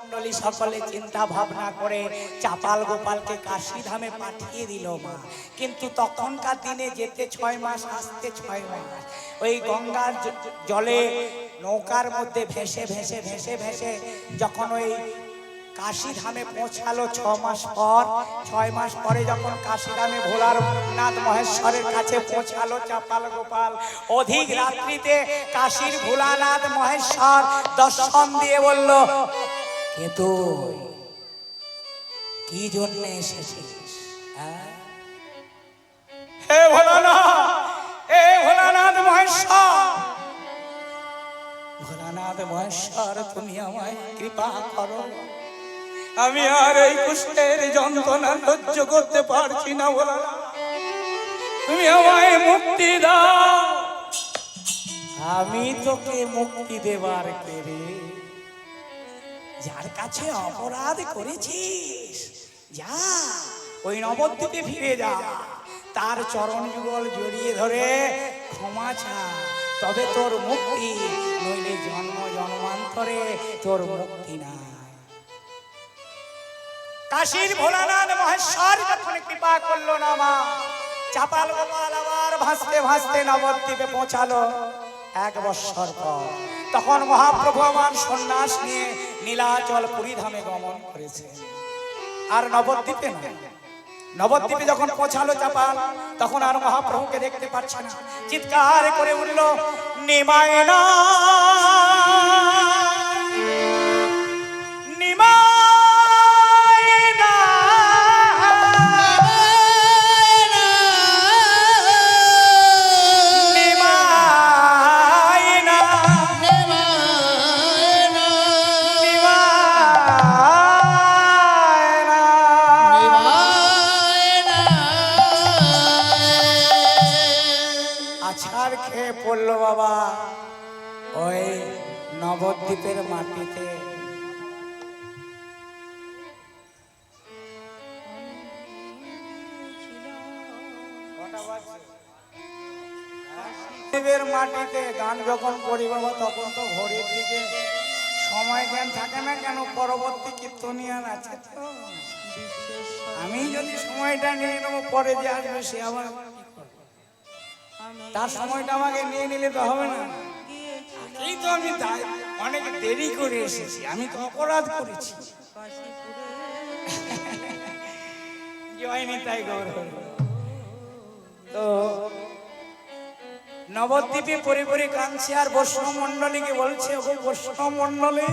মণ্ডলী সকলে চিন্তা ভাবনা করে চাপাল গোপালকে কাশীধামে পাঠিয়ে দিল মা। কিন্তু তখনকার দিনে যেতে 6 মাস, আসতে 6 মাস। ওই গঙ্গার জলে নৌকার মধ্যে ভেসে ভেসে ভেসে ভেসে যখন ওই কাশীধামে পৌঁছালো 6 মাস পর, 6 মাস পরে যখন কাশীধামে ভোলার নাথ মহেশ্বরের কাছে পৌঁছালো চাপাল গোপাল, অধিক রাত্রিতে কাশীর ভোলানাথ মহেশ্বর দর্শন দিয়ে বলল, কে তুই, কি জন্য এসেছিস? হে ভোলানাথ, হে ভোলানাথ মহেশ্বর, ভোলানাথ মহেশ্বর তুমি আমায় কৃপা করো, আমি আর এই কুষ্ঠের যন্ত্রণা সহ্য করতে পারছি না ভোলানাথ, তুমি আমায় মুক্তি দাও। আমি তোকে মুক্তি দেবার কে রে? যার কাছে অপরাধ করেছিস যা, ওই নবদ্বীপে ফিরে যা, তার চরণ যুগল জড়িয়ে ধরে ক্ষমা চা, তবে তোর মুক্তি, নইলে জন্ম জন্মান্তরে তোর মুক্তি না। কাশীর ভোলানাথ মহেশ্বর যখন কৃপা করলো না মা, চাপাল গোপাল আবার ভাসতে ভাসতে নবদ্বীপে পৌঁছালো 1 বৎসর পর। তখন মহাপ্রভু আমার সন্ন্যাস নিয়ে নীলাচল পুরী ধামে গমন করেছে, আর নবদ্বীপে না। নবদ্বীপে যখন পৌঁছালো চাপাল, তখন আর মহাপ্রভুকে দেখতে পাচ্ছে না। চিৎকার করে উঠল, নিমায় না পড়লো বাবা ওই নবদ্বীপের মাটিতে। মাটিতে গান যখন করি বাবা, তখন তো ঘড়ির দিকে সময় জ্ঞান থাকে না, কেন পরবর্তী কীর্তনিয়ান আছে তো। আমি যদি সময়টা নিয়ে নেবো, পরে যে আসবে সে আবার তার সময়টা আমাকে নিয়ে নিলে তো হবে না। এই তো আমি অনেক দেরি করে এসেছি, আমি তো অপরাধ করেছি। তাই তো নবদ্বীপে পরে পরে কাঁদছে, আর বৈষ্ণব মন্ডলীকে বলছে, ও বৈষ্ণব মন্ডলী,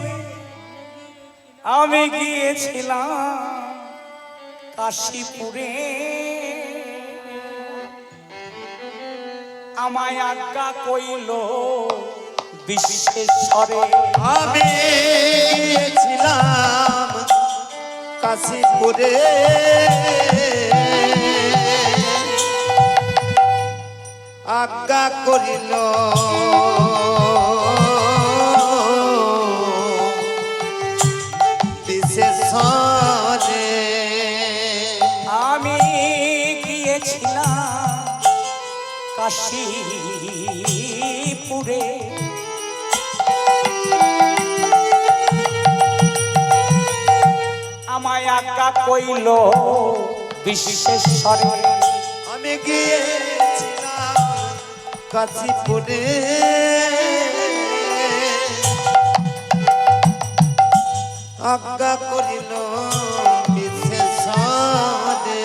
আমি গিয়েছিলাম কাশীপুরে, আমায় আজ্ঞা কইল বিশ্বেশ্বরে, আমি গিয়েছিলাম কাশীপুরে, আজ্ঞা করিল বিশ্বেশ্বরে, আমি গিয়েছিলাম কাশীপুরে, আমায় আজ্ঞা কইল বিশ্বেশ্বরে, আমি গিয়েছিলাম কাশীপুরে, আজ্ঞা করিল বিশ্বেশ্বরে,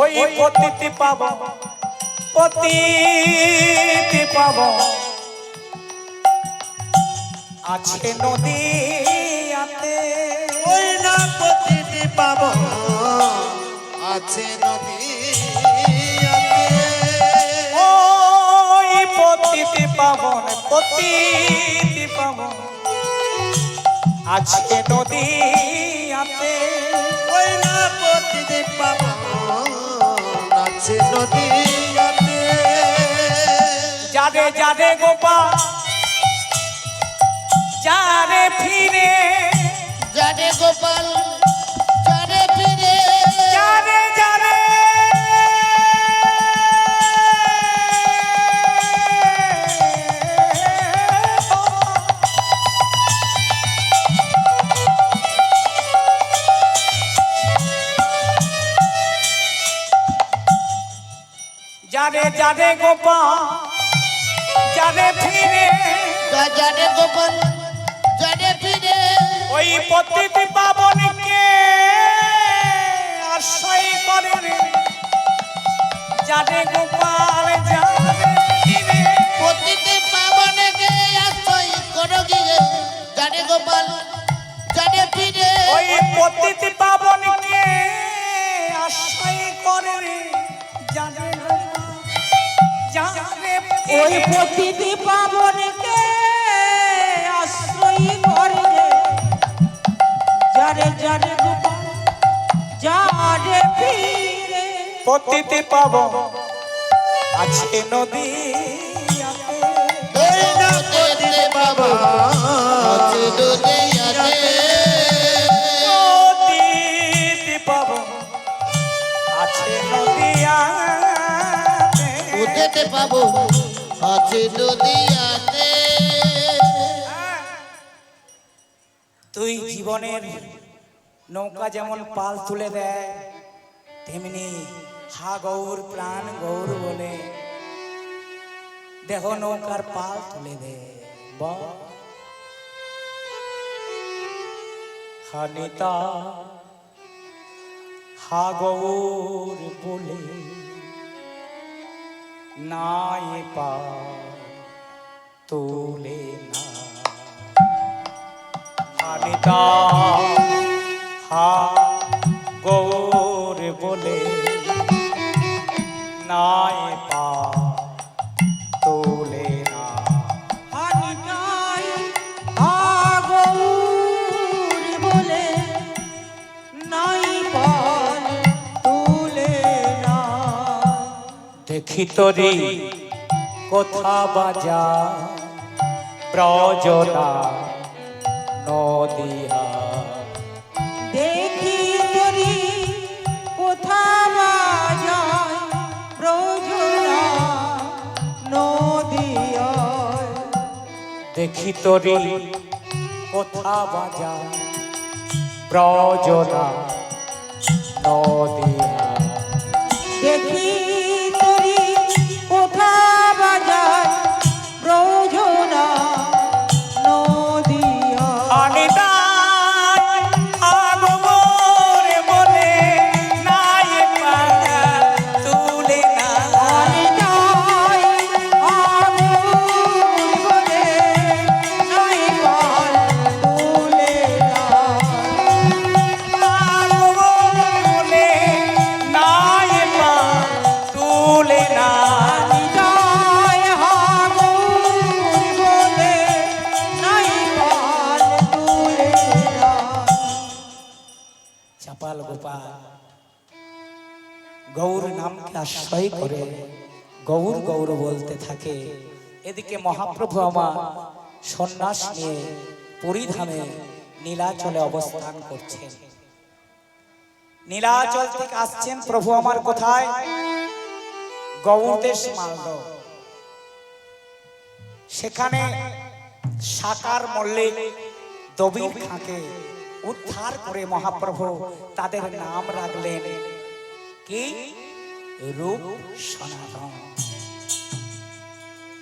ওই পতিতে পাব, পতিতে পাব, আছে নদীতে, ওই না পতিতে পাব, আছে নদীতে, ওই পতিতে পাবন, পতিতে পাবন, আছে নদীতে, ওই না পতিতে পাব, আছে নদীতে, যারে যারে গোপাল যারে ফিরে, যারে গোপাল যারে ফিরে, যারে যারে যারে যারে গোপাল যারে ফিরে যারে গোপাল যারে ফিরে ওই পতিতি পাবনকে আশ্রয় করে রে যারে গোপাল যারে ফিরে পতিতে পাবনকে আশ্রয় করো গিয়ে যারে গোপাল যারে ফিরে ওই পতিতি পাবনকে আশ্রয় করে রে যারে গোপাল যারে ওই ফিরে প্রতিটি পাবনকে আশ্রয় করে রে যারে যারে গোপাল যারে ফিরে পতিতি পাবন আছে নদী ওই না পতিতে পাবন আছে দুনিয়াতে পতিতি পাবন আছে নদিয়াতে উঠেতে পাবো আছে দুনিয়াতে তুই জীবনের নৌকা যেমন পাল তুলে দেয় তেমনি হা গৌর প্রাণ গৌর বলে দেহ নৌকার পাল তুলে দে হানিতা হা গৌর বলে নাই পা তুলে না হানিতা হা গৌর বলে নাই পা তোলে না হানিটাই আগৌর বলে নাই পাল তুলে না দেখি তোরি কোথা বাজা প্রজনা নদিয়া দেখি তোরি কোথা বাজায় প্রজনা নদিয়ায় দেখি তোরি কোথা বাজা প্রজনা নদিয়া দেখি তোরি কোথা বাজায় প্রজনা নদিয়ায় অনিদান আগমন বলে নাই পাগা তুলে না হানিটাই আগৌর বলে নাই পাল তুলে না আগমন বলে নাই পা তুলে না হানিটাই আগৌর বলে নাই পাল তুলে না চাপাল গোপাল গৌর নামকে আশ্রয় করে গৌর গৌর বলতে থাকে এদিকে মহাপ্রভু আমার সন্ন্যাস নিয়ে পুরীধামে নীলাচলে অবস্থান করছেন নীলাচল থেকে আসছেন প্রভু আমার কোথায় গৌরদেশ মালদ সেখানে সাকার মল্লিক দবির খাঁকে উদ্ধার করে মহাপ্রভু তাদের নাম রাখলেন কি রূপ সনাতন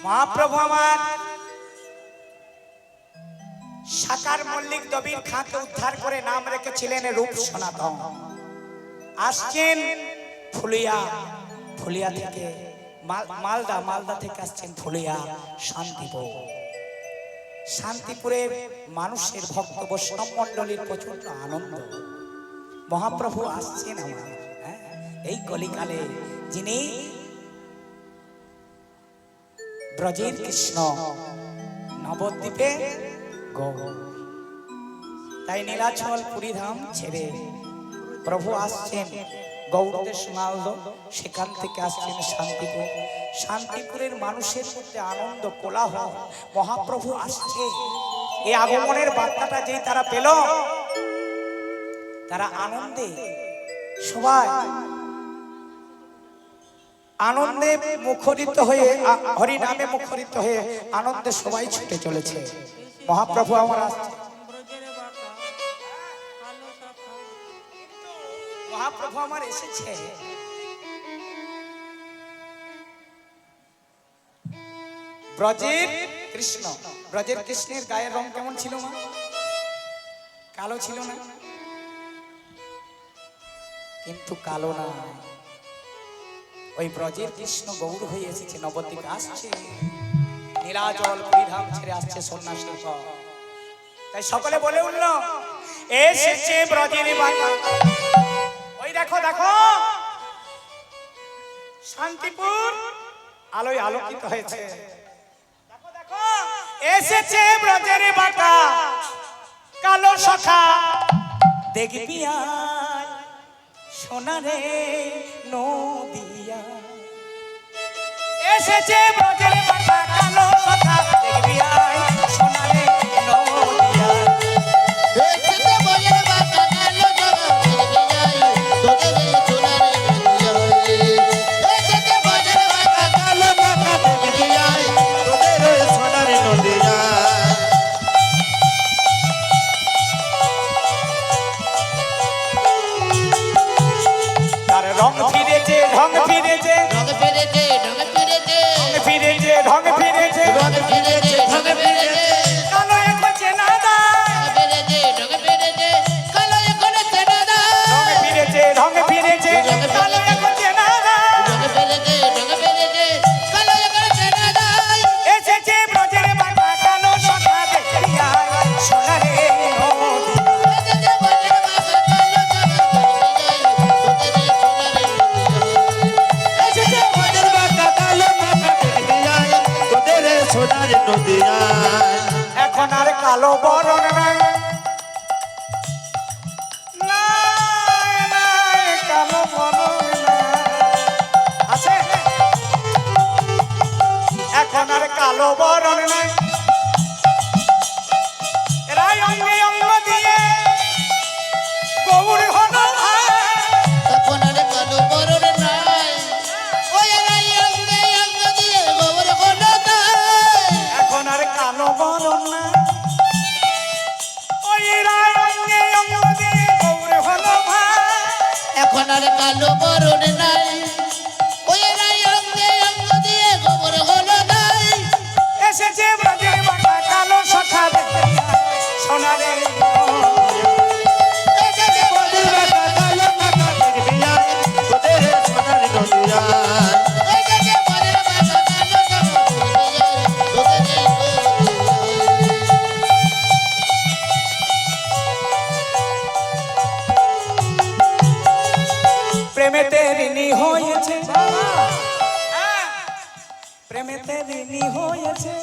মহাপ্রভু আমার সাকার মল্লিক দবির খাঁকে উদ্ধার করে নাম রেখেছিলেন রূপ সনাতন আসছেন ফুলিয়া ফুলিয়া থেকে মালদা থেকে আসছেন ফুলিয়া শান্তিপুর শান্তিপুরের মানুষের ভক্ত বৈষ্ণব মণ্ডলীর প্রচন্ড আনন্দ মহাপ্রভু আসছেন আমার এই কলিকালে যিনি ব্রজের কৃষ্ণ নবদ্বীপে গৌর তাই নীলাচল পুরীধাম ছেড়ে প্রভু আসছেন গৌরদেশ মালদ সেখান থেকে আসছেন শান্তিপুর শান্তিপুরের মানুষের মধ্যে আনন্দ কোলাহল মহাপ্রভু আসছে এই আগমনের বার্তাটা যেই তারা পেল তারা আনন্দে সবাই আনন্দে মুখরিত হয়ে হরি নামে মুখরিত হয়ে আনন্দে সবাই ছুটে চলেছে মহাপ্রভু আমার আসছে মহাপ্রভু আমার এসেছে ব্রজের কৃষ্ণ, ব্রজের কৃষ্ণের গায়ের রং কেমন ছিল মা? কালো ছিল না? কিন্তু কালো না, ওই ব্রজের কৃষ্ণ গৌর হয়ে এসেছে, নবদ্বীপ আসছে, নীলাচল পরিধাম ছেড়ে আসছে সন্ন্যাসীর পর। তাই সকলে বলে উঠল, এসেছে ব্রজের বাবা। ওই দেখো দেখো, শান্তিপুর আলোয় আলোকিত হয়েছে। দেখো দেখো, এসেছে ব্রজের বাটা, কালো সখা দেখবি আয়, সোনারে নদিয়া। এসেছে ব্রজের বাটা, কালো সখা দেখবি আয়, সোনারে নদিয়া। এসেছে ব্রজের বাটা, কালো সখা দেখবি আয়, তোদের সোনার নদিয়া। এসেছে ব্রজের বাটা, কালো সখা দেখবি আয়, তোদের সোনার নদিয়া। তার রং ফিরেছে, ঢং ফিরেছে, ঢং ফিরেছে, ঢং ফিরেছে, ঢং ফিরেছে, ঢং ফিরেছে, ঢং ফিরেছে, ঢং ফিরেছে, কালো এখন চেনা যায়। ঢং ফিরেছে, ঢং ফিরেছে, কালো এখন চেনা ঢং যায়। ফিরেছে, ঢং ফিরেছে, কালো এখন চেনা যায়। ঢং ফিরেছে, ঢং ফিরেছে, কালো এখন চেনা যায়। এসেছে ব্রজের বাটা, কালো সখা দেখবি আয়, সোনারে নদিয়া। এসেছে ব্রজের বাটা, কালো সখা দেখবি আয়, তোদের সোনার নদিয়া। এখন আর কালো বরণ নাই, নাই, নাই, কালো বরণ নাই। আছে? এখন আর কালো বরণ নাই, এরাই অঙ্গে অঙ্গ দিয়ে গৌর হলো ভাই। এখন আর কালো বরণ নাই, ওই রাই অঙ্গে অঙ্গ দিয়ে গোবর হলো তাই। এখন আর কালো বরণ নাই, ওই রায় অঙ্গে অঙ্গ দিয়ে গৌর হলো ভাই। এখন আর কালো বরণ নাই, ওই রাই অঙ্গে অঙ্গ দিয়ে গোবর হলো তাই। এসেছে ব্রজের বাটা, কালো সখা দেখবি আয়, সোনারে নদিয়া। এসেছে ব্রজের বাটা, কালো সখা দেখবি আয়, তোদের সোনার নদিয়া। এসেছে ব্রজের বাটা, কালো সখা দেখবি আয়, তোদের প্রেমেতে ঋণী হয়েছে, প্রেমেতে ঋণী হয়েছে।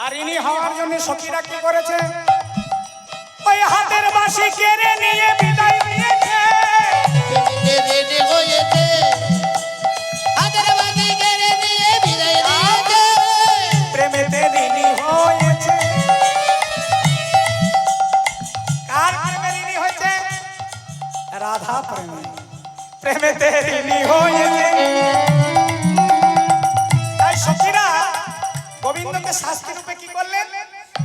আর ঋণী হওয়ার জন্য সখীরা কি করেছে? ওই হাতের বাঁশি কেড়ে নিয়ে বিদায় দিয়েছে। প্রেমেতে রেডি হয়েছে, হাতের বাঁধি কেড়ে নিয়ে বিদায় দিয়েছে। প্রেমেতে ঋণী হয়েছে। কার প্রেমে ঋণী হয়েছে? রাধা প্রেমে, প্রেমেতে ঋণী হয়েছে। তাই সখীরা গোবিন্দকে শাস্তি রূপে কি করলেন?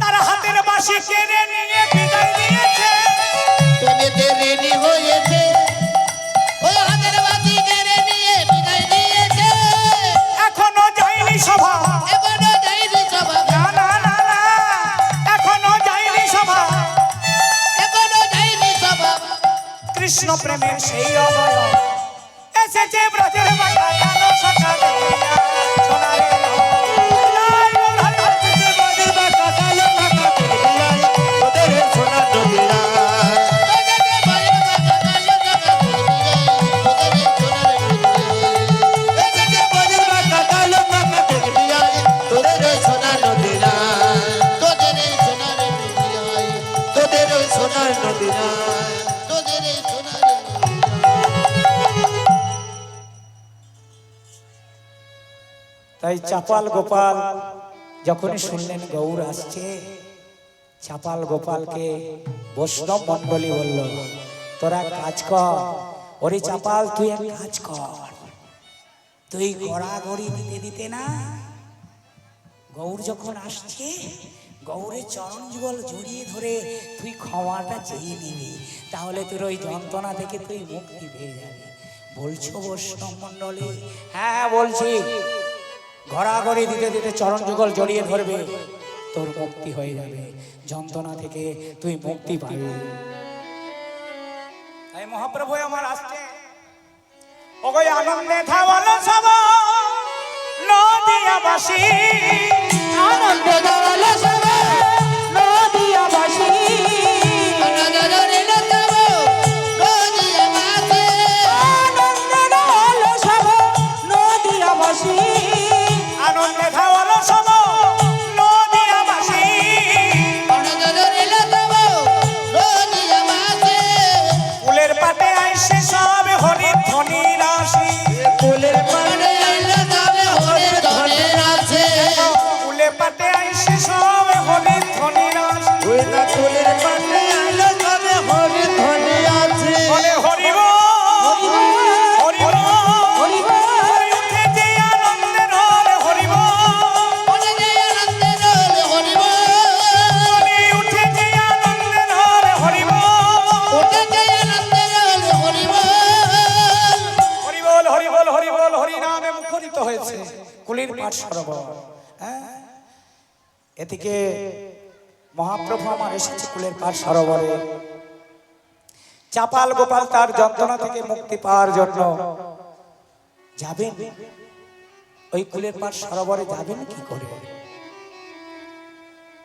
তারা হাতের বাঁশি কেড়ে নিয়ে বিদায় দিয়েছে। প্রেমেতে রেডি হয়েছে, ওই হাতের বাঁধি কেড়ে নিয়ে বিদায় দিয়েছে। এখনো যায়নি সভা, এখনো যায়নি সভা, না না না না, এখনো যায়নি সভা। এখনো যায়নি সভা। কৃষ্ণ প্রেমের সেই অবয়ব এসেছে ব্রজের বাটা, কালো সখা দেখবি আয়, সোনারে নদিয়া। এসেছে ব্রজের বাটা, কালো সখা দেখবি আয়, তোদের সোনার নদিয়া। এসেছে ব্রজের বাটা, কালো সখা দেখবি আয়, তোদের সোনার নদিয়া। এসেছে ব্রজের বাটা, কালো সখা দেখবি আয়, তোদের সোনার নদিয়া। তোদের সোনার নদিয়া, তোদের সোনার নদিয়া, তোদের সোনার নদিয়া। তাই চাপাল গোপাল যখনই শুনলেন গৌর আসছে, চাপাল গোপালকে বৈষ্ণব মণ্ডলী বলল, তোরা কাজ কর। ওরে চাপাল, তুই এক কাজ কর, তুই গড়াগড়ি দিতে দিতে না, গৌর যখন আসছে গৌরের চরণ যুগল জড়িয়ে ধরে তুই ক্ষমাটা চেয়ে নিবি, তাহলে তোর ওই যন্ত্রণা থেকে তুই মুক্তি পেয়ে যাবি। বলছো বৈষ্ণব মণ্ডলী? হ্যাঁ বলছি। ঘোরাঘুরি দিতে দিতে চরণ যুগল জড়িয়ে ধরবে, তোর মুক্তি হয়ে যাবে, যন্ত্রণা থেকে তুই মুক্তি পাবি। তাই মহাপ্রভু আমার আসছে, ওগো আনন্দে ধাওয়াল সব নদিয়াবাসী, আনন্দ দল সব নদিয়াবাসী, আনন্দ দল সব নদিয়াবাসী, আনন্দে ধাওয়াল সব নদিয়াবাসী, ফুলের পাতে আইসে সব হরি ধ্বনি রাশি, ফুলের পাড়ে আইলে যাবে হরির ধনে আছে। ফুলের পাতে আইসে সব হরি ধ্বনি রাশি, ওই না ফুলের পাড়ে আইলে যাবে হরির ধনে আছে। বলে হরি বল, হরি বল, হরি বল, হরি উঠে যে আনন্দের হরে হরি বল, হরি উঠে যে আনন্দের হরে হরি বল, হরি বল, হরি বল, হরি বল, হরি নামে মুখরিত হয়েছে কুলির পাঠ সরোবর। হ্যাঁ, এদিকে মহাপ্রভু আমার এসেছে কুলের পাঠ সরোবরে, চাপাল গোপাল তার যন্ত্রণা থেকে মুক্তি পাওয়ার জন্য যাবেন ওই কুলের পাঠ সরোবরে, যাবেন কি করে?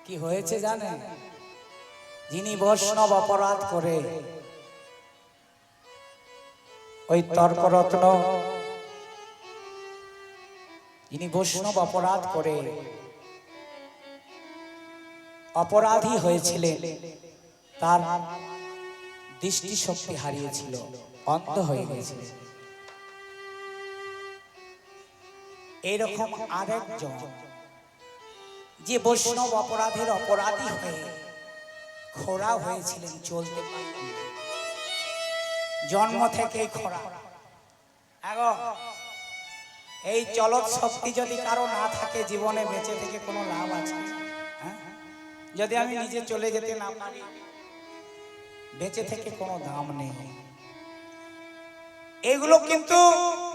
কি হয়েছে জানেন? যিনি বৈষ্ণব অপরাধ করে, ওই তর্করত্ন যিনি বৈষ্ণব অপরাধ করে অপরাধী হয়েছিলেন, তার দৃষ্টিশক্তি হারিয়েছিল, অন্ধ হয়ে গেছিল। এইরকম আরেকজন যে বৈষ্ণব অপরাধের অপরাধী হয়ে খোড়া হয়েছিলেন, চলতে পারতেন না, জন্ম থেকেই খোড়া। আগো এই চলৎ শক্তি যদি কারো না থাকে, জীবনে বেঁচে থেকে কোনো লাভ আছে? হ্যাঁ? যদি আমি নিজে চলে যেতে না পারি, বেঁচে থেকে কোনো দাম নেই। এগুলো কিন্তু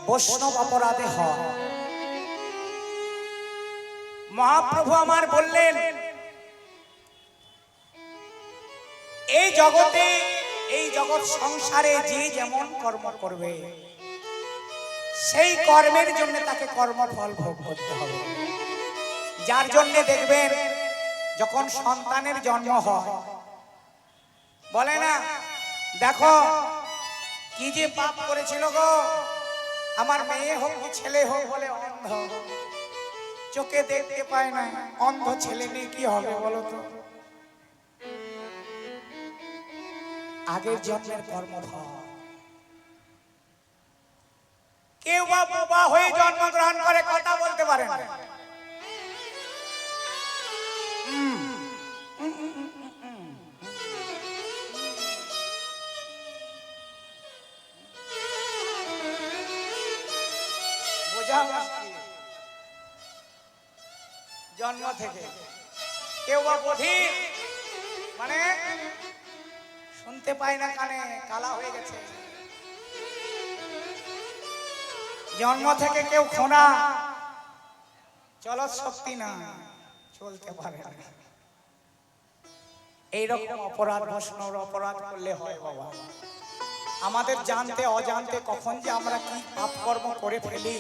বৈষ্ণব অপরাধে হয়। মহাপ্রভু আমার বললেন, এই জগতে, এই জগৎ সংসারে যে যেমন কর্ম করবে, সেই কর্মের জন্য তাকে কর্মফল ভোগ করতে হবে। যার জন্য দেখবেন যখন সন্তানের জন্ম হয়, বলে না, দেখো কি যে পাপ করেছিল গো, আমার মেয়ে হোক কি ছেলে হোক, বলে অন্ধ, চোখে দেখতে পায় না, অন্ধ ছেলে নিয়ে কি হবে বলো তো? আগের জন্মের কর্মফল। কেউ বা বোবা হয়ে জন্মগ্রহণ করে, কথা বলতে পারে না। বোঝা মুশকিল। জন্ম থেকে কেউ বা বধির, মানে শুনতে পায় না, কানে কালা হয়ে গেছে। জন্ম থেকে কেউ খোনা, চলৎ শক্তি না, চলতে পারে না। এইরকম অপরাধ বৈষ্ণব অপরাধ করলে হয় বাবা। আমাদের জানতে অজান্তে কখন যে আমরা কি পাপ কর্ম করে ফেলি,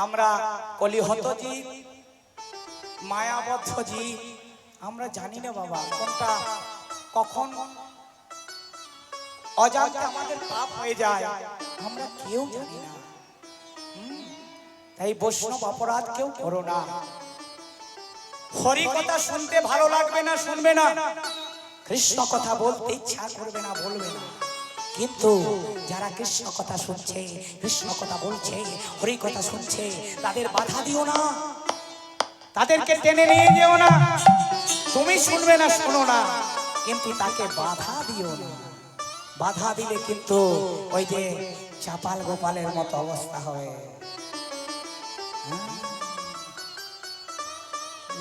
আমরা কলিহত জীব, মায়াবদ্ধ জীব, আমরা জানি না বাবা কোনটা কখন অজান্তে আমাদের পাপ হয়ে যায়, আমরা কেউ জানি না। তাই বৈষ্ণব অপরাধ কেউ করো না। হরি কথা শুনতে ভালো লাগবে না, শুনবে না। কৃষ্ণ কথা বলতে ইচ্ছা করবে না, বলবে না। কিন্তু যারা কৃষ্ণ কথা শুনছে, কৃষ্ণ কথা বলছে, হরি কথা শুনছে, তাদের বাধা দিও না, তাদেরকে টেনে নিয়ে যেও না। তুমি শুনবে না, শোনো না, কিন্তু তাকে বাধা দিও না। বাধা দিলে কিন্তু ওই যে চাপাল গোপালের মতো অবস্থা হবে।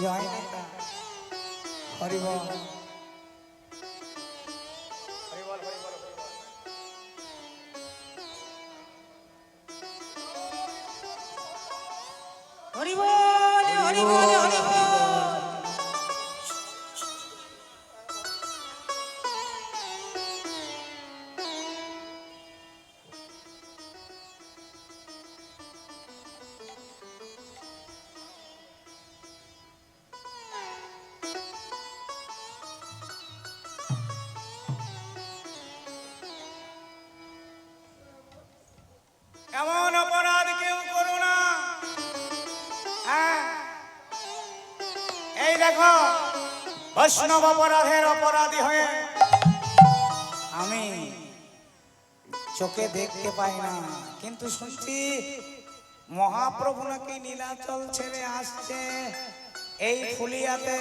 জয় মাতা, হরি বল। হরি বল হরি বল হরি বল। এমন অপরাধ কেউ করো না। হ্যাঁ, এই দেখো বৈষ্ণব অপরাধের অপরাধী হয়ে আমি চোখে দেখতে পাই না, কিন্তু শুনছি মহাপ্রভু নাকি নীলাচল ছেড়ে আসছে এই ফুলিয়াতে,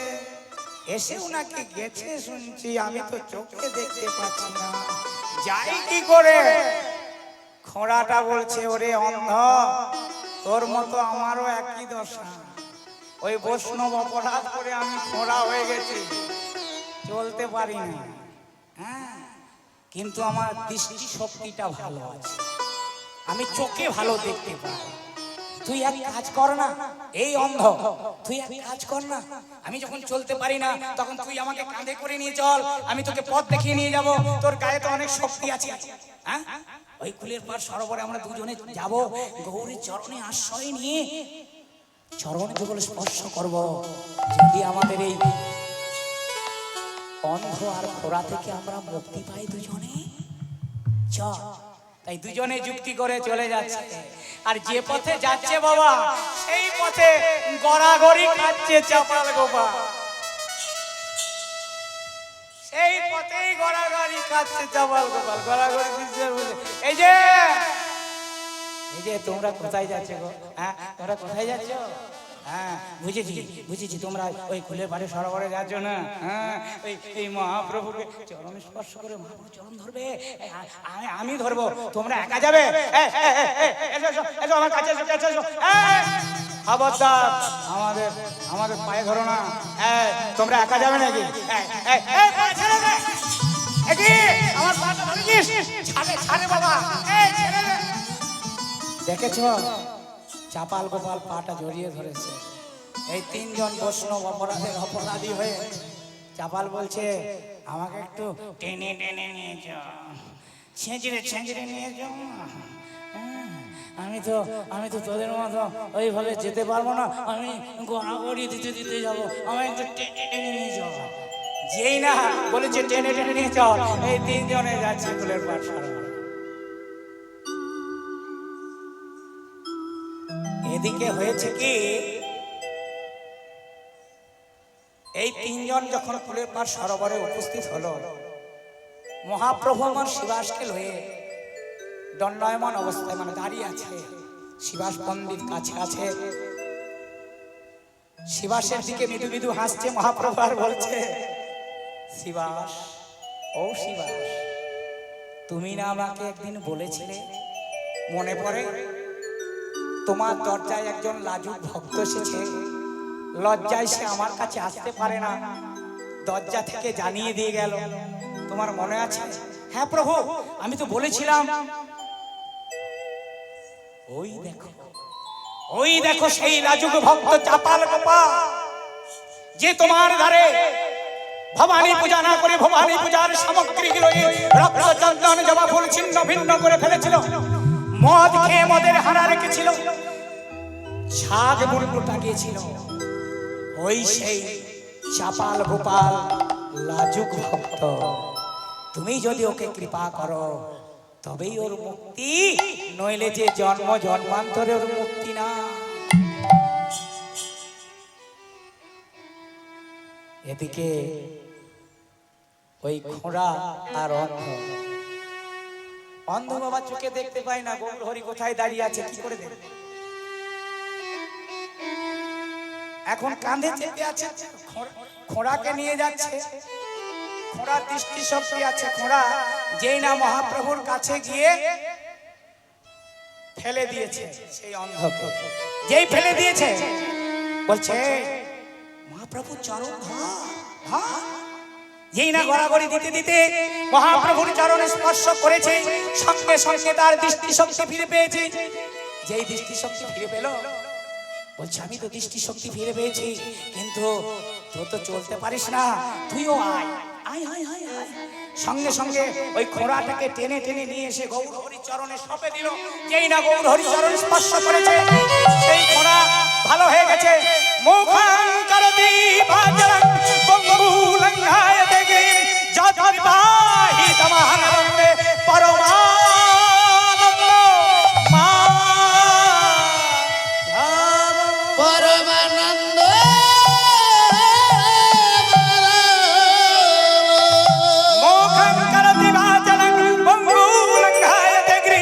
এসেও নাকি গেছে শুনছি, আমি তো চোখে দেখতে পাচ্ছি না, যাই কি করে? খোঁড়াটা বলছে, ওরে অন্ধ, তোর মতো আমারও একই দশা, ওই বৈষ্ণব অপরাধ করে আমি খোঁড়া হয়ে গেছি, চলতে পারি না। হ্যাঁ, কিন্তু আমার দৃষ্টি শক্তিটা ভালো আছে, আমি চোখে ভালো দেখতে পাই। তুই এক কাজ কর না, এই অন্ধ, তুই এক কাজ কর না, আমি যখন চলতে পারি না তখন তুই আমাকে কাঁধে করে নিয়ে চল, আমি তোকে পথ দেখিয়ে নিয়ে যাব, তোর গায়ে তো অনেক শক্তি আছে। হ্যাঁ, ওই কুলের পার সরোবরে আমরা দুজনে যাব, গৌরীর চরণে আশ্রয় নিয়ে চরণ যুগল স্পর্শ করব, যদি আমাদের এই অন্ধ আর খোরা থেকে আমরা মুক্তি পাই দুজনে। চল, তাই দুজনে যুক্তি করে চলে যাচ্ছে, আর যে পথে যাচ্ছে বাবা সেই পথে গড়াগড়ি খাচ্ছে চাপাল গোপাল, সেই পথেই গড়াগড়ি খাচ্ছে চাপাল গোপাল, গড়াগড়ি দিচ্ছে। এই যে এই যে তোমরা কোথায় যাচ্ছ গো? হ্যাঁ, তোমরা কোথায় যাচ্ছ? হ্যাঁ, বুঝেছি বুঝেছি, তোমরা ওই কুলের পাড়ে সরোবরে যাচ্ছ না? হ্যাঁ, এই মহাপ্রভুকে চরণ স্পর্শ করে মহাপ্রভু চরণ ধরবে, আমি ধরবো, তোমরা একা যাবে? এসো আমার কাছে, খবরদার, আমাদের পায়ে ধরো না, তোমরা একা যাবে নাকি? আমার পাটা ধরেছিস, ছাড়ে বাবা, দেখেছ চাপাল গোপাল পাটা জড়িয়ে ধরেছে। এই তিনজন বৈষ্ণব অপরাধের অপরাধী হয়ে চাপাল বলছে, আমাকে একটু টেনে টেনে নিয়ে যাও, ছেঁচড়ে নিয়ে যাও। আমি তো তোদের মতো ওইভাবে যেতে পারবো না, আমি গড়াগড়ি দিতে যাবো, আমাকে একটু টেনে টেনে নিয়ে যাও। যেই না বলেছে টেনে টেনে নিয়ে যাও, এই তিনজনে যাচ্ছে কুলের পাড় সরোবরে। এদিকে হয়েছে কি, এই তিনজন যখন কুলের পাড় সরোবরে উপস্থিত হলো, মহাপ্রভু আমার শিবাসকে লয়ে দণ্ডায়মান অবস্থায় মানে দাঁড়িয়ে আছে, শিবাস পণ্ডিত কাছে আছে, শিবাসের দিকে মৃদু মৃদু হাসছে মহাপ্রভু আর বলছে, শিবাস, ও শিবাস, তুমি না আমাকে একদিন বলেছিলে, মনে পড়ে? তোমার দরজায় একজন লাজুক ভক্ত এসেছে, লজ্জায় সে আমার কাছে আসতে পারে না, দরজা থেকে জানিয়ে দিয়ে গেল, তোমার মনে আছে? হ্যাঁ প্রভু, আমি তো বলেছিলাম। ওই দেখো সেই লাজুক ভক্ত চাপাল গোপাল, যে তোমার ধারে ভবানী পূজা না করে ভবানী পূজার সামগ্রীগুলো রক্ত চন্দন জবা ফুল ছিন্ন ভিন্ন করে ফেলেছিল, মদ খেয়ে মদের হারা রেখেছিল, ছাগ মুন্ডু টাঙিয়েছিল, ওই সেই চাপাল গোপাল লাজুক ভক্ত। তুমি যদি ওকে কৃপা করো তবেই ওর মুক্তি, নইলে যে জন্ম জন্মান্তরে ওর মুক্তি না। এদিকে ওই খোঁড়া আর অন্ধ বাবা চোখে দেখতে পায় না, গৌর হরি কোথায় দাঁড়িয়ে আছে, কি করে দেখবে? এখন কাঁধে চেপে আছে, খোঁড়াকে নিয়ে যাচ্ছে, খোঁড়ার দৃষ্টি শক্তি আছে, খোঁড়া যেই না মহাপ্রভুর কাছে গিয়ে ফেলে দিয়েছে সেই অন্ধকে, যেই ফেলে দিয়েছে বলছে, মহাপ্রভু চরণ ধর। যেই না গড়াগড়ি দিতে দিতে মহাপ্রভুর চরণে স্পর্শ করেছে, সঙ্গে সঙ্গে তার দৃষ্টি শক্তি ফিরে পেয়েছে। যেই দৃষ্টি শক্তি ফিরে পেল, বলছে আমি তো দৃষ্টি শক্তি ফিরে পেয়েছি, কিন্তু তুই তো চলতে পারিস না, তুইও আয় আয় আয় আয় আয়। সঙ্গে সঙ্গে ওই ঘোড়াটাকে টেনে টেনে নিয়ে এসে গৌর হরির চরণে সঁপে দিল। যেই না গৌর হরির চরণ স্পর্শ করেছে, সেই ঘোড়া ভালো হয়ে গেছে। মুখাং করতি ভাজং বঙ্গুলঙ্ঘায় দেগে যজ্ঞবাহি তমহানন্দে পরমানন্দ মা পরমানন্দ মুখাং করতি ভাজং বঙ্গুলঙ্ঘায় দেগে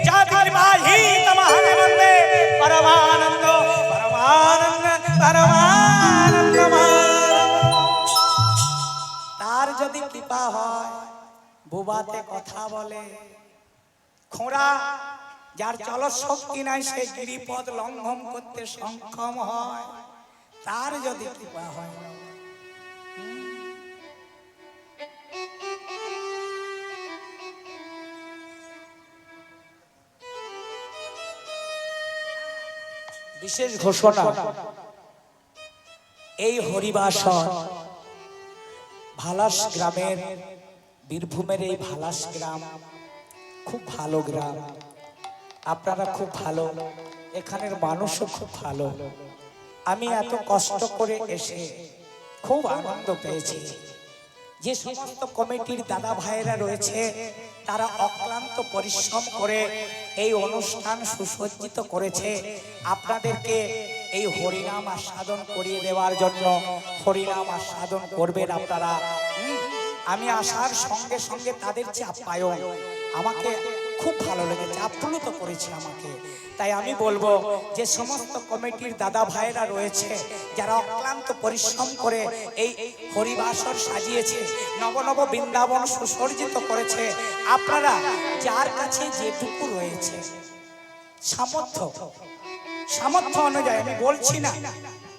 যজ্ঞবাহি তমহানন্দে পরমানন্দ পরমানন্দ পরমানন্দ মা। তার যদি কৃপা হয়, বুবাতে কথা বলে, খোঁড়া যার চল শক্তি নাই সে গিরিপদ লঙ্ঘন করতে সক্ষম হয়, তার যদি কৃপা হয়। বিশেষ ঘোষণা, এই হরিবাসর ভালাস গ্রামের, বীরভূমের এই ভালাস গ্রাম খুব ভালো গ্রাম। আপনারা খুব ভালো, এখানের মানুষও খুব ভালো। আমি এত কষ্ট করে এসে খুব আনন্দ পেয়েছি। যে সমস্ত কমিটির দাদা ভাইয়েরা রয়েছে, তারা অক্লান্ত পরিশ্রম করে এই অনুষ্ঠান সুসজ্জিত করেছে আপনাদেরকে এই হরিনাম আস্বাদন করিয়ে দেওয়ার জন্য। হরিনাম আস্বাদন করবেন আপনারা। আমি আসার সঙ্গে সঙ্গে তাদের যে আপ্যায়ন আমাকে খুব ভালো লেগেছে, আপ্লুত করেছে আমাকে। তাই আমি বলবো যে সমস্ত কমিটির দাদা ভাইয়েরা রয়েছে, যারা অক্লান্ত পরিশ্রম করে এই হরিবাসর সাজিয়েছে, নব নব বৃন্দাবন সুসজ্জিত করেছে, আপনারা যার কাছে যেটুকু রয়েছে সামর্থ্য অনুযায়ী, আমি বলছি না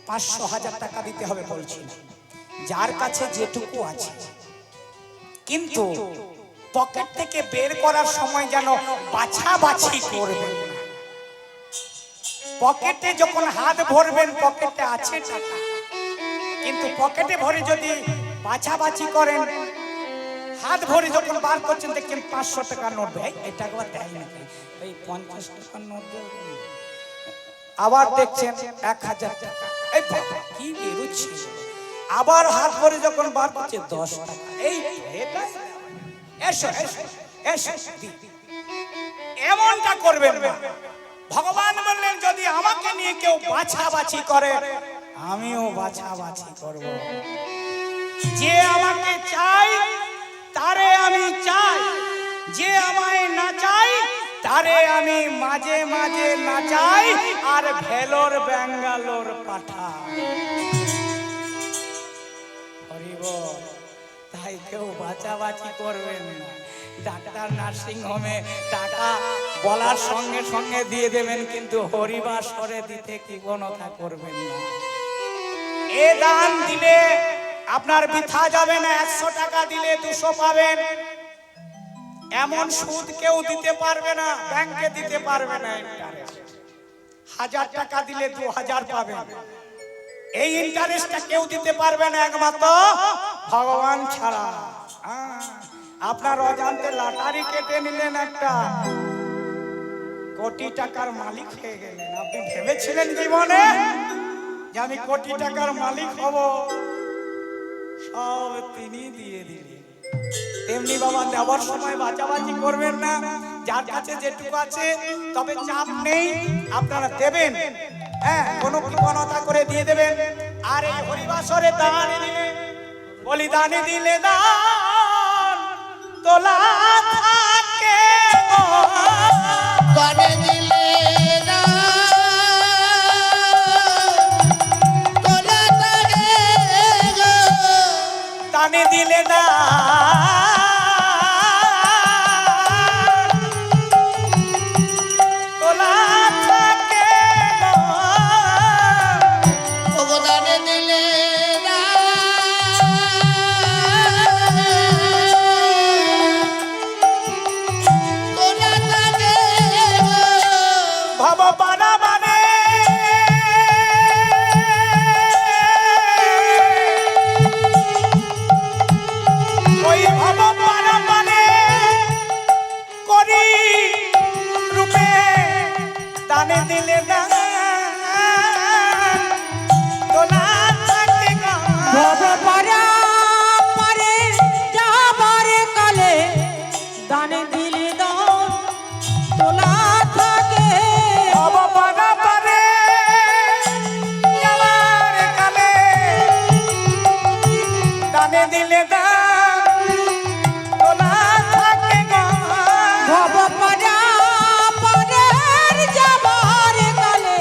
500,000 টাকা দিতে হবে বলছি না, যার কাছে যেটুকু আছে, কিন্তু পকেট থেকে বের করার সময় যেন বাছাবাছি করবেন। পকেটে যখন হাত ভরবেন, পকেটে আছে টাকা, কিন্তু পকেটে ভরে যদি বাছাবাছি করেন, হাত ভরে যখন বার করছেন দেখছেন 500 টাকার নোট, এই টাকা দেয় না, এই 50 টাকার নোট, আবার দেখছেন 1000 টাকা, এই কি বেরোচ্ছে, আবার হাত ভরে যখন বার করছে 10 টাকা, এই এটা এসো এসো এসো, এমনটা করবেন না। ভগবান বললেন যদি আমাকে নিয়ে কেউ বাছাবাছি করে, আমিও বাছাবাছি করব। যে আমাকে চাই তারে আমি চাই, যে আমায় না চাই তারে আমি মাঝে মাঝে নাচাই আর ভেলোর ব্যাঙ্গালোর পাঠাই। হরিবল। তাই কেউ বাছাবাছি করবেন না। ডাক্তার নার্সিং হোমে টাকা বলার সঙ্গে সঙ্গে দিয়ে দেবেন, কিন্তু হরিবাসরে দিতে কি গণনা করবেন না। এ দান দিলে আপনার বৃথা যাবে না। 100 টাকা দিলে 200 পাবেন, এমন সুদ কেউ দিতে পারবে না, ব্যাংকে দিতে পারবে না। 1000 টাকা দিলে 2000 পাবেন, এই ইন্টারেস্টটা কেউ দিতে পারবে না একমাত্র ভগবান ছাড়া। আপনার অজান্তে লটারি কেটে নিলেন, একটা কোটি টাকার মালিক হয়ে গেলেন। আপনি ভেবেছিলেন জীবনে যে আমি কোটি টাকার মালিক হব, সব তিনি দিয়ে দিলেন। তেমনি বাবা, দেওয়ার সময় বাঁচাবাচি করবেন না, যার কাছে যেটুকু আছে, তবে চাপ নেই, আপনারা দেবেন, হ্যাঁ, কোনো কৃপণতা করে দিয়ে দেবেন। আর এই হরিবাসরে দান দিলে, বলিদান দিলে দান তোলা থাকে, কানে দিলে না তোলা থাকে গো, দানে দিলে দান তোলা থাকে, ওগো দানে দিলে না তোলা থাকে গো, ভব বানা মানে দিলে দান তোলা থাকে গো ভব পরা পরের যাবার কালে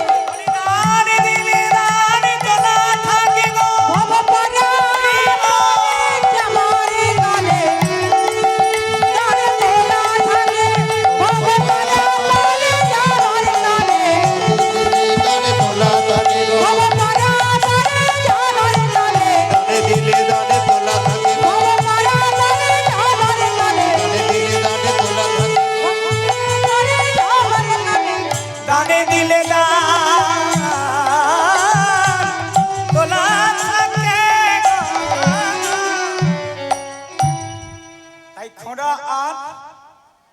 দান দিলে দান তোলা থাকে গো ভব পরা পরের যাবার কালে দাঁড়ে তোলা থাকে ভব পরা পরের যাবার কালে দানে তোলা থাকে গো ভব পরা পরের যাবার কালে দানে দিলে দানে তোলা থাকে গো ভব পরা পরের যাবার কালে দানে দিলে দানে তোলা থাকে পরের যাবার কালে দানে দিলে দান তোলা থাকে গো। তাই খোঁড়া আর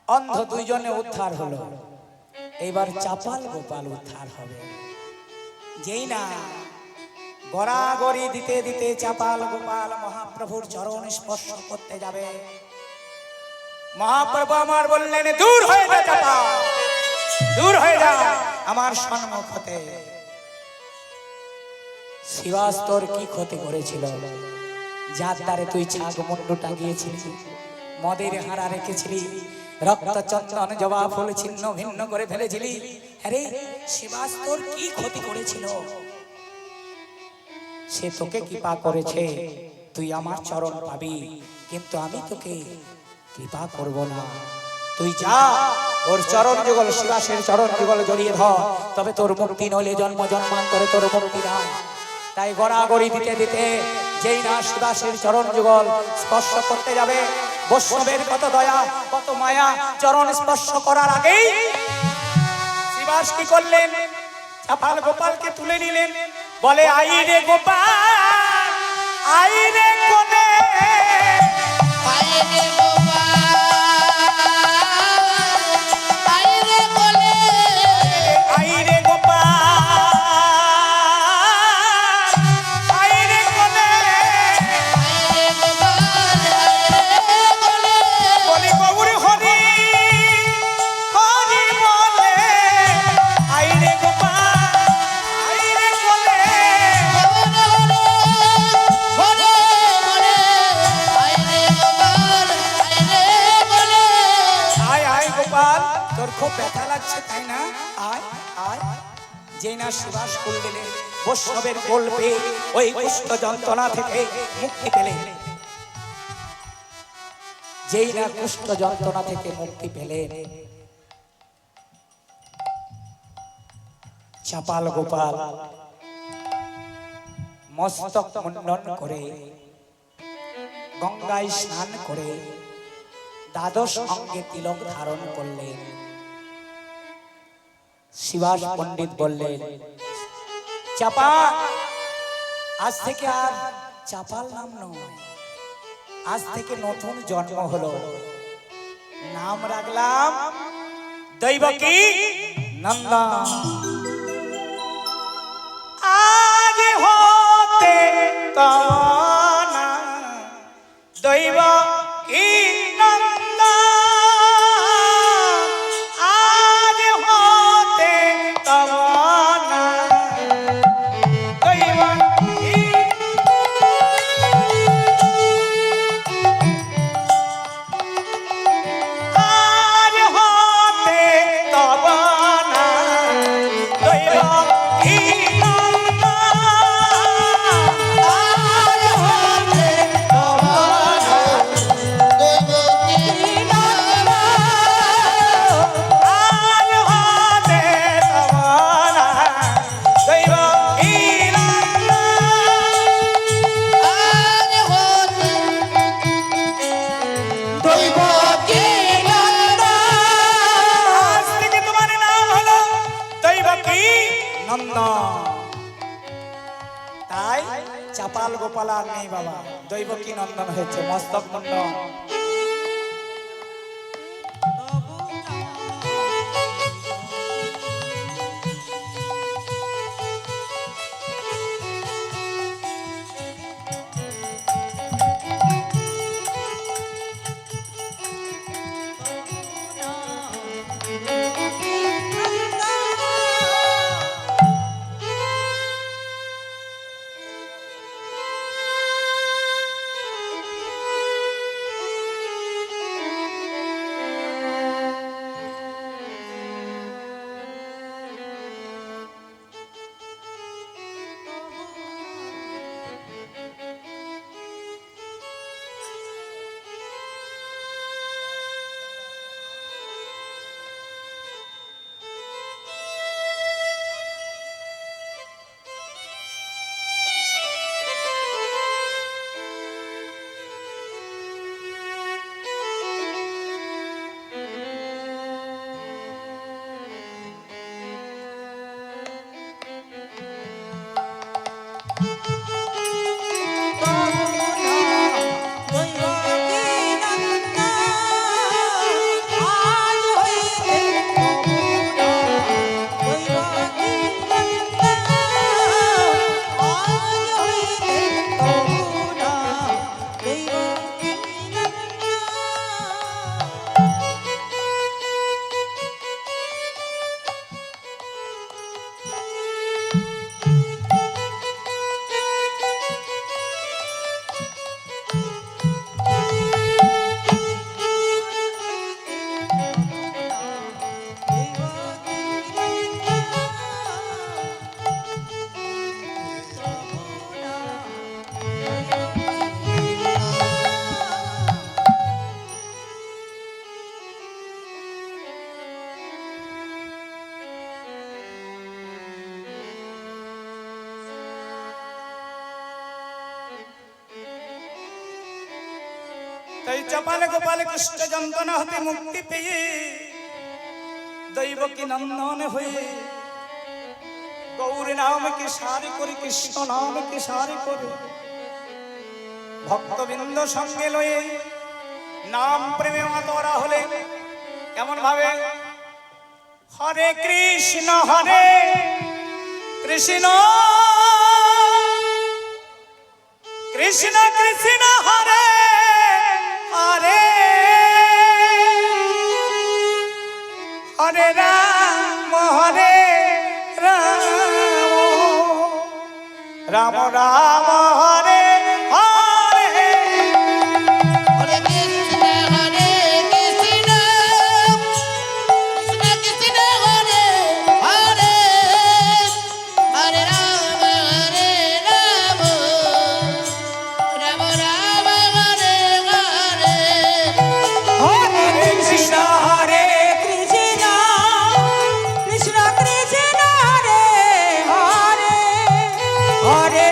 অন্ধ দুইজনে উদ্ধার হলো, এইবার চাপাল গোপাল উদ্ধার হবে। যেই না গড়াগড়ি দিতে দিতে চাপাল গোপাল মহাপ্রভুর চরণ স্পর্শ করতে যাবে, মহাপ্রভু আমার বললেন দূর হয়ে যা চাপাল, দূর হয়ে যা আমার সম্মুখ হতে। শিবাস তোর কি ক্ষতি করেছিল, যার দ্বারে তুই ছাগ মুন্ডু টাঙিয়েছিলি, মদের হারা রেখেছিলি, রক্ত চন্দন জবা ফুল ছিন্ন ভিন্ন করে ফেলেছিলি। আরে শিবাস তোর কি ক্ষতি করেছিল, সে তোকে কৃপা করেছে, তুই আমার চরণ পাবি, কিন্তু আমি তোকে কৃপা করব না। তুই যা ওর চরণ যুগল, শিবাসের চরণ যুগল জড়িয়ে ধর, তবে তোর মুক্তি নইলে জন্ম জন্মান্তরে তোর মুক্তি নাই। তাই গড়াগড়ি দিতে দিতে যেই না শিবাসের চরণ যুগল স্পর্শ করতে যাবে, বৈষ্ণবের কত দয়া কত মায়া, চরণ স্পর্শ করার আগেই শিবাস কি করলেন, চাপাল গোপালকে তুলে নিলেন, বলে আই রে গোপাল আই রে কোনে, আইরে গোপাল আইরে বলে আই রে গোপাল আই রে কোনে, আইরে গোপাল আইরে বলে বলে গৌর হরি হরি বলে, আই রে গোপাল আই রে কোনে, বলে বলে আইরে গোপাল আইরে বলে আয় আয় গোপাল, তোর খুব ব্যথা লাগছে তাই না, আয় আয়। যেই না শিবাস ফুল দিলে বৈষ্ণবের গল্পে ওই কুষ্ঠ যন্ত্রণা থেকে মুক্তি পেলে, যেই না কুষ্ঠ যন্ত্রণা থেকে মুক্তি পেলেন, চাপাল গোপাল মস্তক মুন্ডন করে গঙ্গায় স্নান করে দ্বাদশ অঙ্গে তিলক ধারণ করলেন। শিবাস পণ্ডিত বললেন, চাপা আজ থেকে আর চাপাল নাম নয়, আজ থেকে নতুন জন্ম হলো, নাম রাখলাম দৈবকী নন্দন। আজ হতে কামনা দৈবকী নন্দন, আজ হতে কামনা দৈবকী, আজ হতে কামনা দৈবকী নন্দন, আজ হতে কামনা দেবকী নন্দন আজ হতে কামনা দৈবকী নন্দন, আজ হতে দেবকী নন্দন আজ থেকে তোমার নাম হলো দৈবকী নন্দন। তাই চাপাল গোপাল আর নেই বাবা, দৈবকী নন্দন হয়েছে, মস্তক নন্দন। তাই চাপাল গোপাল কৃষ্ণ যন্ত্রণা হতে মুক্তি পেয়ে দৈব কি নন্দন হয়ে গৌর নামকে সারি করে কৃষ্ণ নামকে সারি করে ভক্তবৃন্দ সঙ্গে লয়ে নাম প্রেমে মাতোয়ারা হলে কেমন ভাবে হরে কৃষ্ণ কৃষ্ণ কৃষ্ণ কৃষ্ণ হরে হরে হরে রাম রাম রাম হরে হরে হরে কৃষ্ণ কৃষ্ণ কৃষ্ণ হরে হরে হরে রাম রাম রাম হরে হরে হরে কৃষ্ণ হরে কৃষ্ণ কৃষ্ণ কৃষ্ণ হরে হরে হরে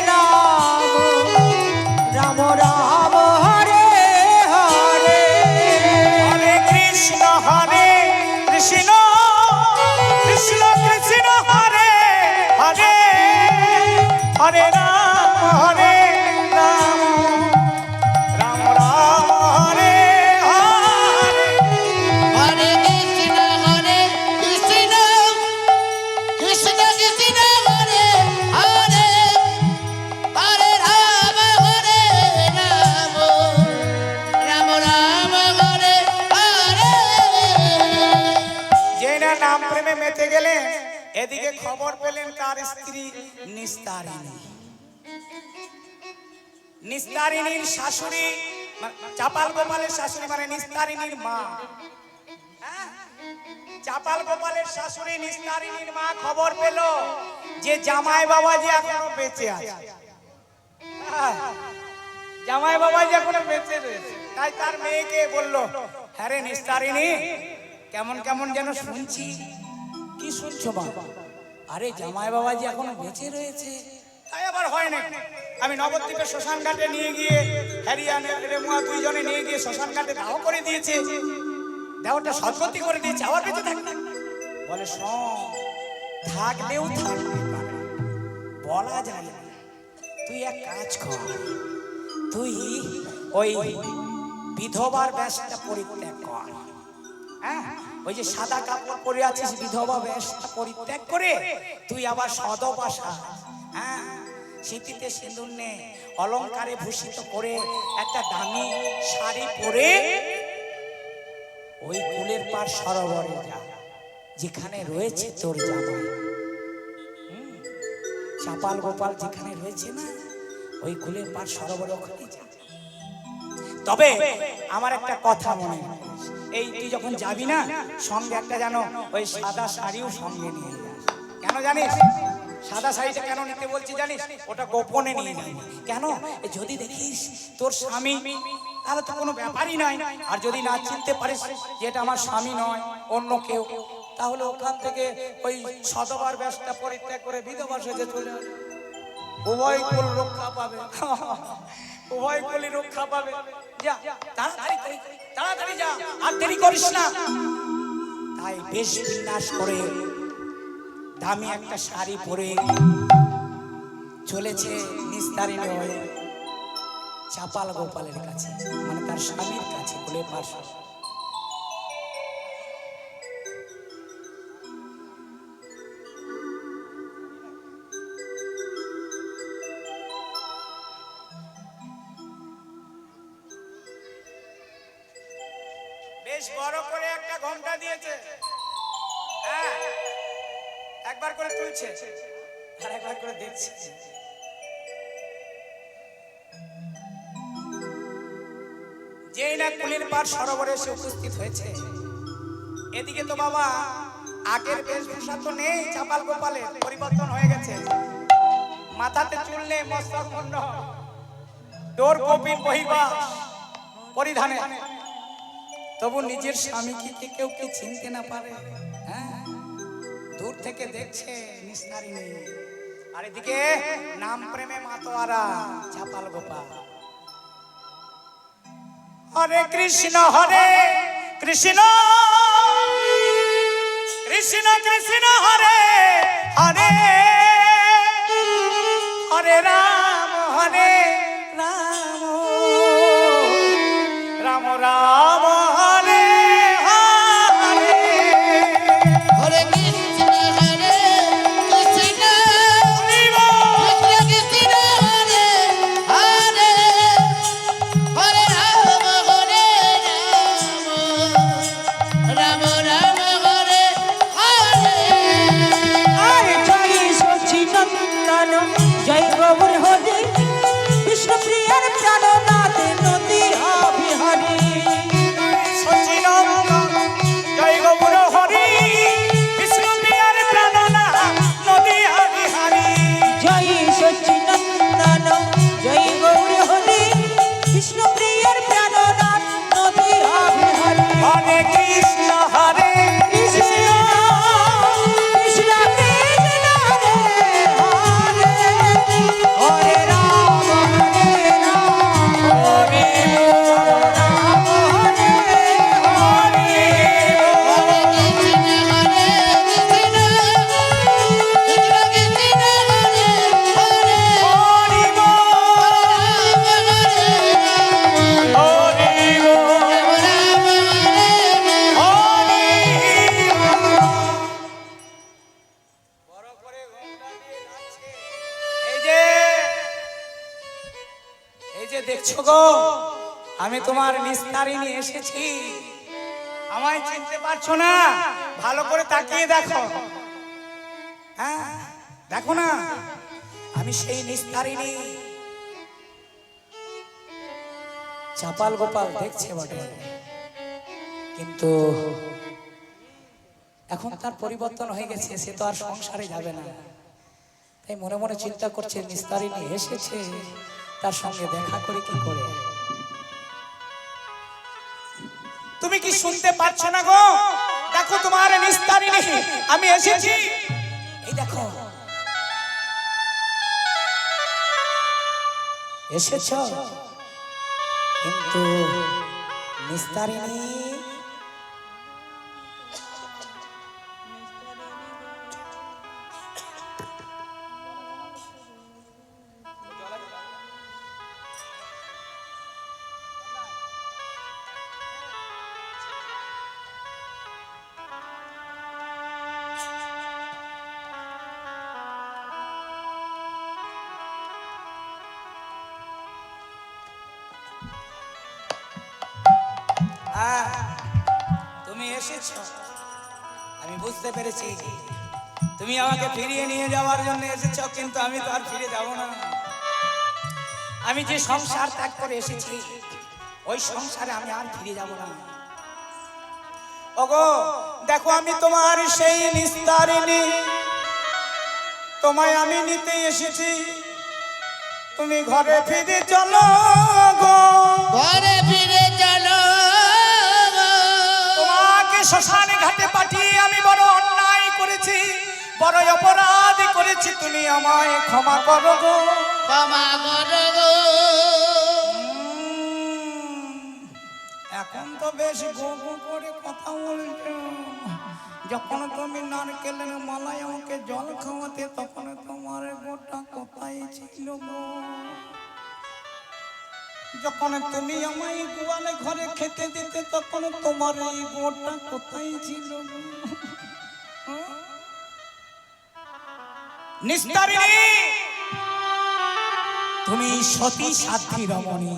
রাম রাম রাম হরে হরে হরে কৃষ্ণ কৃষ্ণ কৃষ্ণ কৃষ্ণ হরে হরে হরে রাম রাম রাম হরে হরে হরে কৃষ্ণ কৃষ্ণ কৃষ্ণ কৃষ্ণ হরে হরে হরে রাম রাম রাম হরে হরে যে না নাম প্রেমে মেতে গেলেন এদিকে খবর পেলেন তার স্ত্রী নিস্তারিণী নিস্তারিণীর শাশুড়ি চাপাল গোপালের শাশুড়ি মানে নিস্তারিণীর মা চাপাল গোপালের শাশুড়ি নিস্তারিণীর মা খবর পেল যে জামাই বাবাজি এখনো বেঁচে আছে জামাই বাবাজি এখনো বেঁচে রয়েছে তাই তার মেয়েকে বলল হ্যাঁ রে নিস্তারিণী কেমন কেমন যেন শুনছি কি শুনছো বাবা আরে জামাই বাবাজি এখনো বেঁচে রয়েছে তাই আবার হয় না আমি নবদ্বীপের শ্মশান ঘাটে নিয়ে গিয়ে হ্যারিয়ান রেমুয়া দুইজনে নিয়ে গিয়ে শ্মশান ঘাটে দাহ করে দিয়েছে দেহটা সদ্গতি করে দিয়েছে আবার বেঁচে থাকবে বলে শোন থাকলেও থাকতে পারে বলা যায় না তুই এক কাজ কর তুই ওই বিধবার বেশটা পরিত্যাগ কর হ্যাঁ ওই যে সাদা কাপড় পরে আছিস বিধবা বেশটা পরিত্যাগ করে তুই আবার সদবাসা হ্যাঁ শীতিতে সিঁদুর নে অলংকারে ভূষিত করে একটা দামি শাড়ি পরে ওই কুলের পার সরোবরে যা যেখানে রয়েছে তোর জামাই চাপাল গোপাল যেখানে রয়েছে না ওই কুলের পার সরোবরে ওখানে যা তবে আমার একটা কথা মনে হয় এই তুই যখন যাবি না সঙ্গে একটা জানো ওই সাদা শাড়িও সঙ্গে নিয়ে যাস কেন জানিস সাদা শাড়িটা কেন নিতে বলছি জানিস ওটা গোপনে নিয়ে যাবি কেন যদি দেখিস তোর স্বামী তাহলে তো কোনো ব্যাপারই নাই আর যদি না চিনতে পারিস যে এটা আমার স্বামী নয় অন্য কেউ তাহলে ওখান থেকে ওই সদবার বেশটা পরিত্যাগ করে বিধবা সেজে চলে আসবে উভয় কুল রক্ষা পাবে উভয় কুলি রক্ষা পাবে যা তাড়াতাড়ি যা আর দেরি করিস না তাই বেশ বিন্যাস করে দামি একটা শাড়ি পরে চলেছে নিস্তারিণী হয়ে চাপাল গোপালের কাছে মানে তার স্বামীর কাছে কুলের পাশে বেশ বড় করে একটা ঘোমটা দিয়েছে হ্যাঁ একবার করে তুলছে আর একবার করে দেখছে যে যেই না কুলির পাড় সরোবরে এসে উপস্থিত হয়েছে, এদিকে তো বাবা আগের বেশভূষা তো নেই, চাপাল গোপালের পরিবর্তন হয়ে গেছে। মাথাতে চুল নেই, মস্তক মুন্ড, ডোর কপিন বহিবাস পরিধানে। তবু নিজের স্বামীকে কি কেউ কি চিনতে না পারে? হ্যাঁ, দূর থেকে দেখছে নিস্তারিণী, আর এদিকে নাম প্রেমে মাতোয়ারা চাপাল গোপাল। হরে কৃষ্ণ কৃষ্ণ কৃষ্ণ কৃষ্ণ হরে হরে, হরে রাম রাম রাম হরে হরে। হরে কৃষ্ণ হরে কৃষ্ণ কৃষ্ণ কৃষ্ণ হরে হরে, হরে রাম রাম রাম হরে হরে। আর জয় সচিনন্দন জয় গৌর হরি, বিষ্ণুপ্রিয়ার প্রাণনাথ নদী বিহারী। সচিনন্দন জয় গৌর হরি, বিষ্ণুপ্রিয়ার প্রাণনাথ নদিয়া বিহারী। জয় সচিনন্দন জয় গৌর হরি, বিষ্ণুপ্রিয়ার প্রাণনাথ নদী বিহারী। হরে কৃষ্ণ কৃষ্ণ কৃষ্ণ কৃষ্ণ হরে হরে, হরে রাম হরে রাম হরে হরে। হরে কৃষ্ণ হরে কৃষ্ণ কৃষ্ণ কৃষ্ণ হরে হরে, হরি রাম হরে এই যে দেখছো গো, আমি তোমার নিস্তারিণী এসেছি। আমায় চিনতে পারছো না? ভালো করে তাকিয়ে দেখো। হ্যাঁ, দেখো না, আমি সেই নিস্তারিণী। চাপাল গোপাল দেখছে বটে, কিন্তু এখন তার পরিবর্তন হয়ে গেছে, সে তো আর সংসারে যাবে না। তাই মনে মনে চিন্তা করছে, নিস্তারিণী এসেছে, তার সঙ্গে দেখা করে কি করে। তুমি কি শুনতে পাচ্ছ না গো? দেখো তোমার নিস্তারিণী, আমি এসেছি। এই দেখো, এসেছ, কিন্তু নিস্তারিণী তুমি এসেছো, আমি বুঝতে পেরেছি। তুমি আমাকে ফিরিয়ে নিয়ে যাওয়ার জন্য এসেছো, কিন্তু আমি তো আর ফিরে যাব না। আমি যে সংসার ত্যাগ করে এসেছি, ওই সংসারে আমি আর ফিরে যাব না। ওগো দেখো, আমি তোমার সেই নিস্তারিণী, তোমায় আমি নিতে এসেছি। তুমি ঘরে ফিরে চলো গো, ঘরে ফিরে চলো। তোমাকে শ্মশান ঘাটে পাঠিয়ে আমি বড় অন্যায় করেছি, বড় অপরাধ করেছি। তুমি আমায় ক্ষমা করো গো, ক্ষমা করো গো। এখন তো বেশ গো গো করে কথা বলছো। যখন তুমি নারকেলের মালায় আমাকে জল খাওয়াতে, তখন তোমার গোটা কোথায় ছিল গো? যখন তুমি আমায় গোয়ালে ঘরে খেতে দিতে, তখন তোমার এই গোটা কোথায় ছিল গো? নিস্তারিণী, তুমি সতী সাধ্বী রমণী,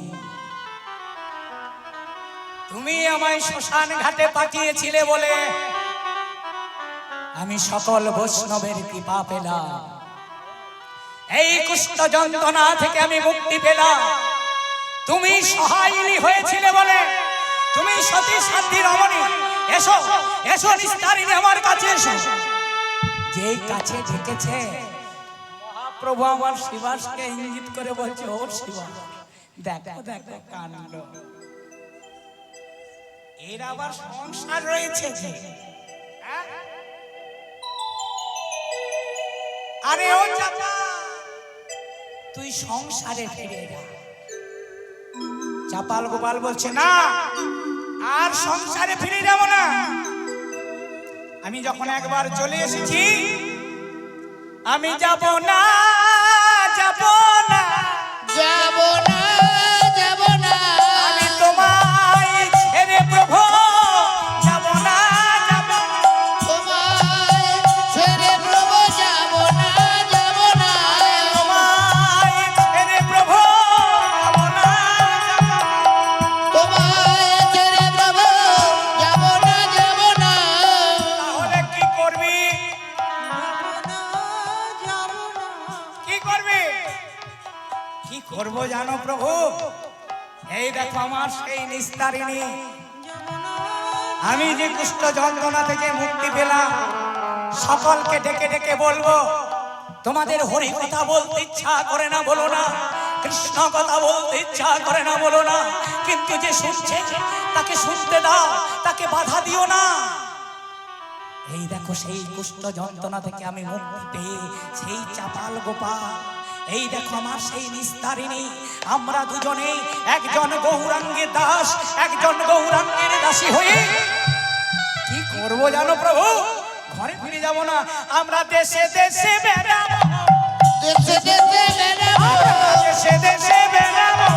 তুমি আমায় শ্মশান ঘাটে পাঠিয়েছিলে বলে আমি সকল বৈষ্ণবের কৃপা পেলাম। এই কুষ্ঠ যন্ত্রণা থেকে আমি মুক্তি পেলাম। তুমি সহায়িনী হয়েছিলে বলে, তুমি সতী সাধ্যী রমণী, এসো এসো নিস্তারিণী আমার কাছে এসো। যেই কাছে ঢেকেছে মহাপ্রভু আমার শিবাসকে ইঙ্গিত করে বলছে, ও শিবা দেখো দেখো কাণ্ড, এর আবার সংসার রয়েছে যে। হ্যাঁ? আরে ও চাচা, তুই সংসারে ফিরে যা। চাপাল গোপাল বলছে, না আর সংসারে ফিরে যাব না, আমি যখন একবার চলে এসেছি আমি যাব না, যাব না, যাব না, যাব না, আমি তোমায় ছেড়ে প্রভু যাব না, যাব না, তোমায় ছেড়ে প্রভু যাব না, যাব না, তোমায় ছেড়ে প্রভু যাব না, যাব না। তোমায় ছেড়ে প্রভু যাব না, যাব না। তাহলে কি করবি, কি করবি? কি করবো জানো প্রভু? এই দেখো আমার সেই নিস্তারিণী, আমি যে কুষ্ঠ যন্ত্রণা থেকে মুক্তি পেলাম, সকলকে ডেকে ডেকে বলবো, তোমাদের হরি কথা বলতে ইচ্ছা করে না বলো না, কৃষ্ণ কথা বলতে ইচ্ছা করে না বলো না, কিন্তু যে শুনছে তাকে শুনতে দাও, তাকে বাধা দিও না। এই দেখো সেই কুষ্ঠ যন্ত্রণা থেকে আমি মুক্তি পেয়ে সেই চাপাল গোপাল, এই দেখো আমার সেই নিস্তারিণী, আমরা দুজনে একজন গৌরাঙ্গের দাস, একজন গৌরাঙ্গের দাসী হয়ে কি করব জানো প্রভু? ঘরে ফিরে যাব না, আমরা দেশে দেশে বেড়াবো, দেশে দেশে বেড়াবো, দেশে দেশে বেড়াবো,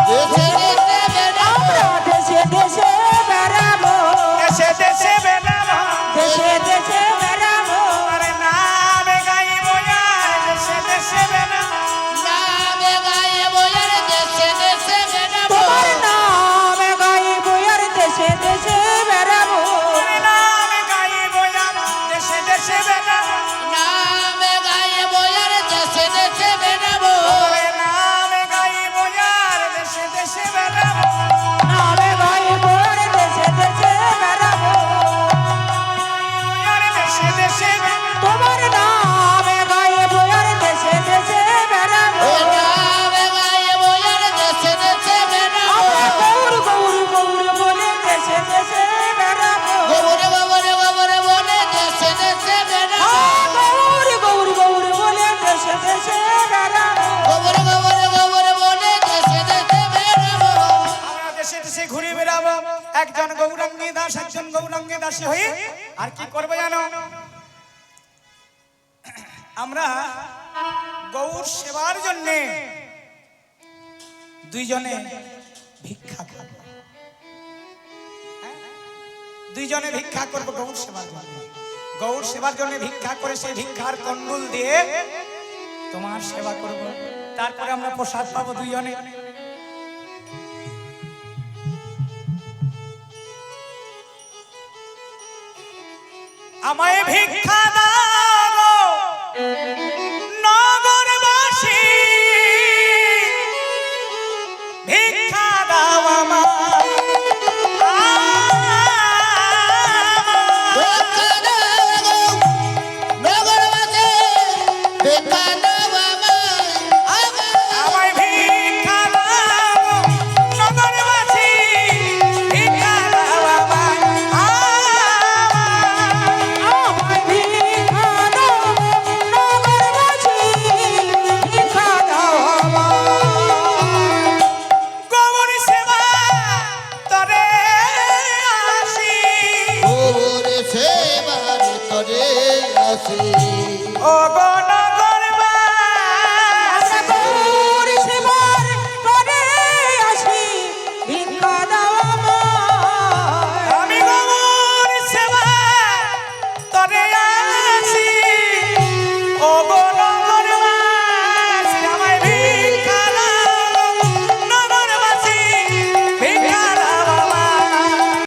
দেশে দেশে বেড়াবো, দেশে দেশে বেড়াবো, দেশে দেশে বেড়াবো, দেশে দেশে বেড়াবো, আরে নামে গাইবো আর দেশে দেশে বেড়াবো, নামে গাইবো আর দেশে দেশে বেড়াবো, তোমার নাম গাইবো আর দেশে দেশে বেড়াবো, আরে নামে গাইবো আর দেশে দেশে বেড়াবো, নামে গাইবো আর দেশে দেশে বেড়াবো, আরে নামে গাইবো আর দেশে দেশে বেড়াবো, নাম গাইবো আর দেশে দেশে বেড়াবো, আর দেশে দেশে বেড়াবো। তোমার নাম গাইবো আর দেশে দেশে বেড়াবো, ও নামে গাইবো আর দেশে দেশে বেড়াবো, আমরা গৌর গৌর গৌর বলে দেশে দেশে বেড়াবো, গোবরে গোবরে গোবরে বলে দেশে দেশে বেড়াবো, গৌর গৌর গৌর বলে দেশে দেশে বেড়াবো, গোবরে গোবরে গোবরে বলে দেশে দেশে বেড়াবো, আমরা দেশে দেশে ঘুরে বেড়াবো, একজন গৌরাঙ্গী দাস, একজন গৌরাঙ্গী দাসী হয়ে। আর কি করবো জানো? আমরা গৌর সেবার জন্য দুইজনে ভিক্ষা খাবো, হ্যাঁ? দুইজনে ভিক্ষা করবো গৌর সেবার জন্য, গৌর সেবার জন্য ভিক্ষা করে সেই ভিক্ষার কন্ডুল দিয়ে তোমার সেবা করব, তারপরে আমরা প্রসাদ পাবো দুইজনে। আমায় ভিক্ষা দাও গো নগরবাসী, ভিক্ষা দাও আমায়, ভিক্ষা দাও গো নগরবাসী, ভিক্ষা দাও আমায়, আমায় ভিক্ষা দাও নগরবাসী, ভিক্ষা দাও আমায়, আমায় ভিক্ষা দাও নগরবাসী, ভিক্ষা দাও আমায়, গৌর সেবা তরে আসি, ওরে সেবার তরে আসি, ও গো আমরা নগরবাসী, গৌর সেবার করে আসি, ভিক্ষা দাও আমায়, আমি গৌর সেবা তরে